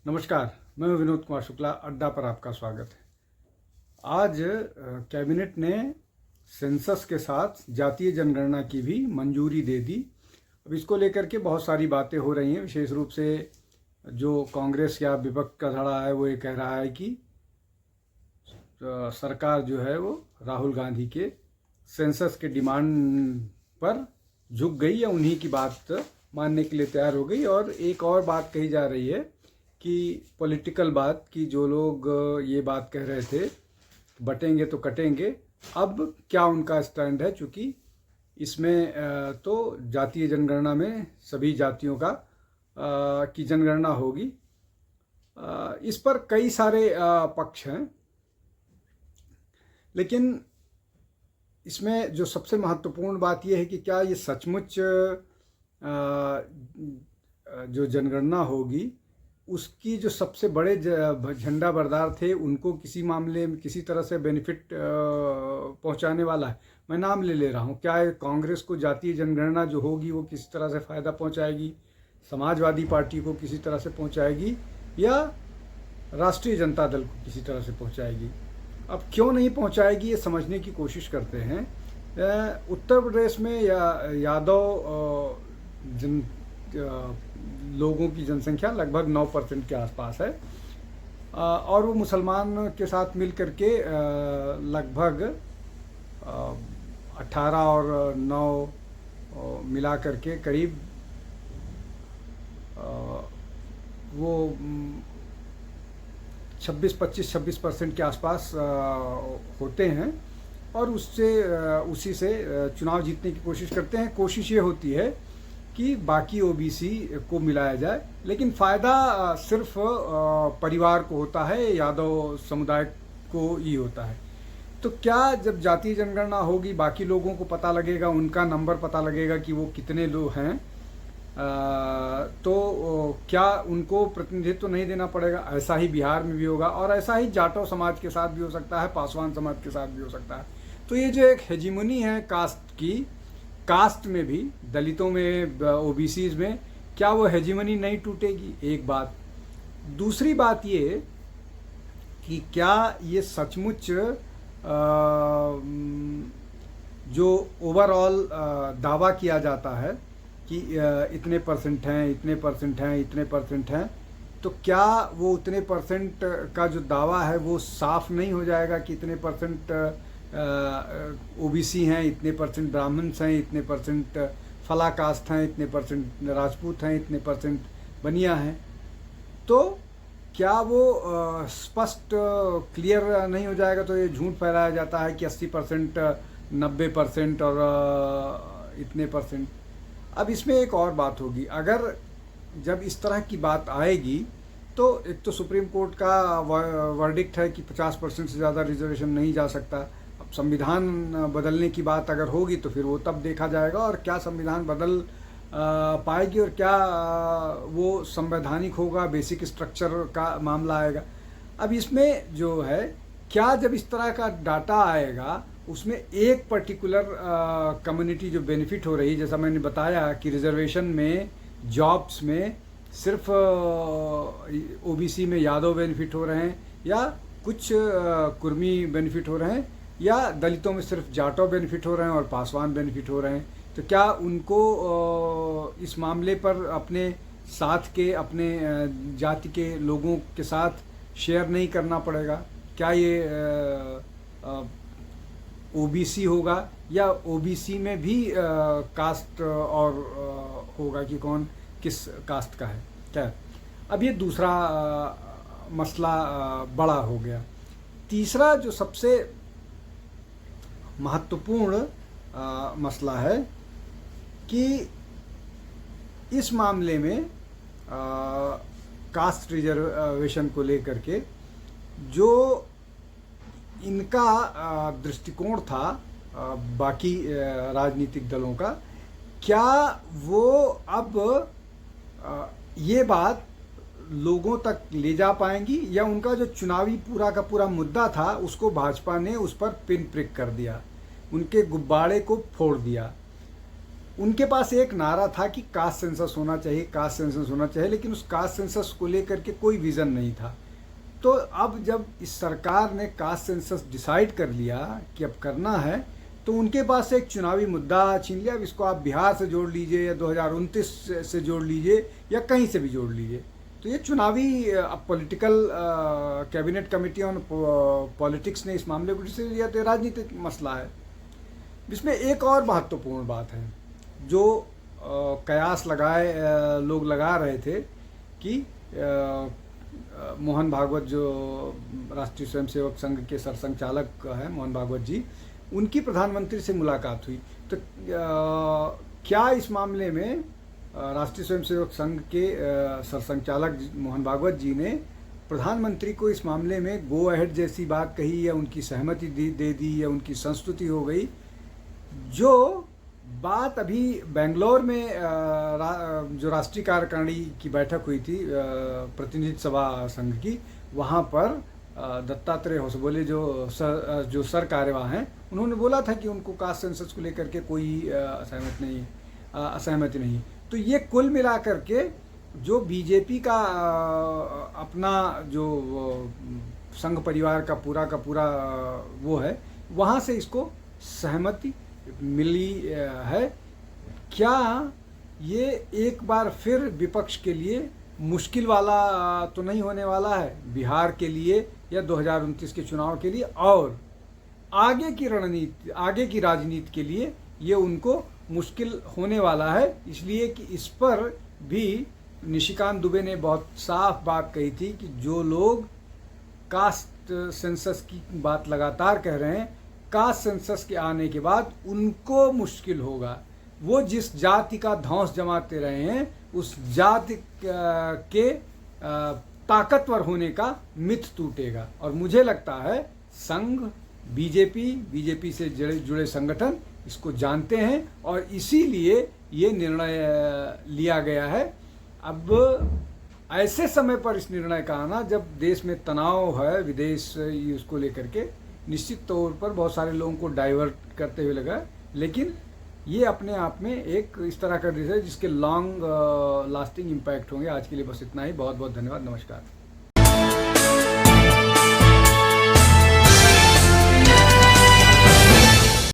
नमस्कार, मैं विनोद कुमार शुक्ला। अड्डा पर आपका स्वागत है। आज कैबिनेट ने सेंसस के साथ जातीय जनगणना की भी मंजूरी दे दी। अब इसको लेकर के बहुत सारी बातें हो रही हैं। विशेष रूप से जो कांग्रेस या विपक्ष का धड़ा है वो ये कह रहा है कि सरकार जो है वो राहुल गांधी के सेंसस के डिमांड पर झुक गई या उन्हीं की बात मानने के लिए तैयार हो गई। और एक और बात कही जा रही है कि पॉलिटिकल बात कि जो लोग ये बात कह रहे थे बटेंगे तो कटेंगे, अब क्या उनका स्टैंड है, चूँकि इसमें तो जातीय जनगणना में सभी जातियों का की जनगणना होगी। इस पर कई सारे पक्ष हैं, लेकिन इसमें जो सबसे महत्वपूर्ण बात यह है कि क्या ये सचमुच जो जनगणना होगी उसकी जो सबसे बड़े झंडा बरदार थे उनको किसी मामले में किसी तरह से बेनिफिट पहुंचाने वाला है। मैं नाम ले रहा हूं। क्या कांग्रेस को जातीय जनगणना जो होगी वो किसी तरह से फ़ायदा पहुंचाएगी, समाजवादी पार्टी को किसी तरह से पहुंचाएगी, या राष्ट्रीय जनता दल को किसी तरह से पहुंचाएगी? अब क्यों नहीं पहुंचाएगी ये समझने की कोशिश करते हैं। उत्तर प्रदेश में यादव लोगों की जनसंख्या लगभग 9% के आसपास है, और वो मुसलमान के साथ मिल करके लगभग 18 और 9 मिला करके करीब वो 26% के आसपास होते हैं, और उसी से चुनाव जीतने की कोशिश करते हैं। कोशिश ये होती है कि बाकी ओबीसी को मिलाया जाए, लेकिन फ़ायदा सिर्फ परिवार को होता है, यादव समुदाय को ही होता है। तो क्या जब जातीय जनगणना होगी बाकी लोगों को पता लगेगा, उनका नंबर पता लगेगा कि वो कितने लोग हैं, तो क्या उनको प्रतिनिधित्व तो नहीं देना पड़ेगा? ऐसा ही बिहार में भी होगा, और ऐसा ही जाटव समाज के साथ भी हो सकता है, पासवान समाज के साथ भी हो सकता है। तो ये जो एक हेजिमनी है कास्ट की, कास्ट में भी, दलितों में, ओबीसीज में, क्या वो हेजिमनी नहीं टूटेगी? एक बात। दूसरी बात ये कि क्या ये सचमुच जो ओवरऑल दावा किया जाता है कि इतने परसेंट हैं, इतने परसेंट हैं, इतने परसेंट हैं, तो क्या वो उतने परसेंट का जो दावा है वो साफ नहीं हो जाएगा कि इतने परसेंट ओबीसी हैं, इतने परसेंट ब्राह्मण्स हैं, इतने परसेंट फला कास्ट हैं, इतने परसेंट राजपूत हैं, इतने परसेंट बनिया हैं? तो क्या वो स्पष्ट क्लियर नहीं हो जाएगा? तो ये झूठ फैलाया जाता है कि 80%, 90% और इतने परसेंट। अब इसमें एक और बात होगी, अगर जब इस तरह की बात आएगी तो एक तो सुप्रीम कोर्ट का वर्डिक्ट है कि 50% से ज़्यादा रिजर्वेशन नहीं जा सकता। अब संविधान बदलने की बात अगर होगी तो फिर वो तब देखा जाएगा, और क्या संविधान बदल पाएगी और क्या वो संवैधानिक होगा, बेसिक स्ट्रक्चर का मामला आएगा। अब इसमें जो है, क्या जब इस तरह का डाटा आएगा उसमें एक पर्टिकुलर कम्युनिटी जो बेनिफिट हो रही है, जैसा मैंने बताया कि रिजर्वेशन में, जॉब्स में सिर्फ ओबीसी में यादव बेनिफिट हो रहे हैं, या कुछ कुर्मी बेनिफिट हो रहे हैं, या दलितों में सिर्फ जाटव बेनिफिट हो रहे हैं और पासवान बेनिफिट हो रहे हैं, तो क्या उनको इस मामले पर अपने साथ के, अपने जाति के लोगों के साथ शेयर नहीं करना पड़ेगा? क्या ये ओबीसी होगा, या ओबीसी में भी कास्ट और होगा कि कौन किस कास्ट का है? क्या अब ये दूसरा मसला बड़ा हो गया। तीसरा जो सबसे महत्वपूर्ण मसला है कि इस मामले में कास्ट रिजर्वेशन को लेकर के जो इनका दृष्टिकोण था बाकी राजनीतिक दलों का, क्या वो अब ये बात लोगों तक ले जा पाएंगी, या उनका जो चुनावी पूरा का पूरा मुद्दा था उसको भाजपा ने उस पर पिन प्रिक कर दिया, उनके गुब्बारे को फोड़ दिया? उनके पास एक नारा था कि कास्ट सेंसस होना चाहिए, कास्ट सेंसस होना चाहिए, लेकिन उस कास्ट सेंसस को लेकर के कोई विज़न नहीं था। तो अब जब इस सरकार ने कास्ट सेंसस डिसाइड कर लिया कि अब करना है, तो उनके पास एक चुनावी मुद्दा छीन लिया। अब इसको आप बिहार से जोड़ लीजिए या 2029 से जोड़ लीजिए या कहीं से भी जोड़ लीजिए, तो ये चुनावी अब political cabinet committee on politics ने इस मामले को डिसीजन लिया, तो राजनीतिक मसला है। इसमें एक और महत्वपूर्ण बात है जो कयास लोग लगा रहे थे कि मोहन भागवत जो राष्ट्रीय स्वयंसेवक संघ के सरसंघचालक हैं, मोहन भागवत जी, उनकी प्रधानमंत्री से मुलाकात हुई। तो क्या इस मामले में राष्ट्रीय स्वयंसेवक संघ के सरसंघचालक मोहन भागवत जी ने प्रधानमंत्री को इस मामले में गो अहेड जैसी बात कही, या उनकी सहमति दे दी, या उनकी संस्तुति हो गई? जो बात अभी बेंगलोर में जो राष्ट्रीय कार्यकारिणी की बैठक हुई थी प्रतिनिधि सभा संघ की, वहाँ पर दत्तात्रेय होसबोले जो सर कार्यवाह हैं, उन्होंने बोला था कि उनको कास्ट सेंसस को लेकर के कोई असहमति नहीं। तो ये कुल मिलाकर के जो बीजेपी का अपना जो संघ परिवार का पूरा वो है, वहाँ से इसको सहमति मिली है। क्या ये एक बार फिर विपक्ष के लिए मुश्किल वाला तो नहीं होने वाला है बिहार के लिए या 2029 के चुनाव के लिए, और आगे की रणनीति, आगे की राजनीति के लिए ये उनको मुश्किल होने वाला है? इसलिए कि इस पर भी निशिकांत दुबे ने बहुत साफ बात कही थी कि जो लोग कास्ट सेंसस की बात लगातार कह रहे हैं, कास्ट सेंसस के आने के बाद उनको मुश्किल होगा। वो जिस जाति का धौंस जमाते रहे हैं, उस जाति के ताकतवर होने का मिथ टूटेगा। और मुझे लगता है संघ, बीजेपी से जुड़े संगठन इसको जानते हैं और इसीलिए ये निर्णय लिया गया है। अब ऐसे समय पर इस निर्णय का आना, जब देश में तनाव है विदेश उसको लेकर के, निश्चित तौर पर बहुत सारे लोगों को डाइवर्ट करते हुए लगा, लेकिन ये अपने आप में एक इस तरह का डिसीजन है जिसके लॉन्ग लास्टिंग इम्पैक्ट होंगे। आज के लिए बस इतना ही। बहुत बहुत धन्यवाद। नमस्कार।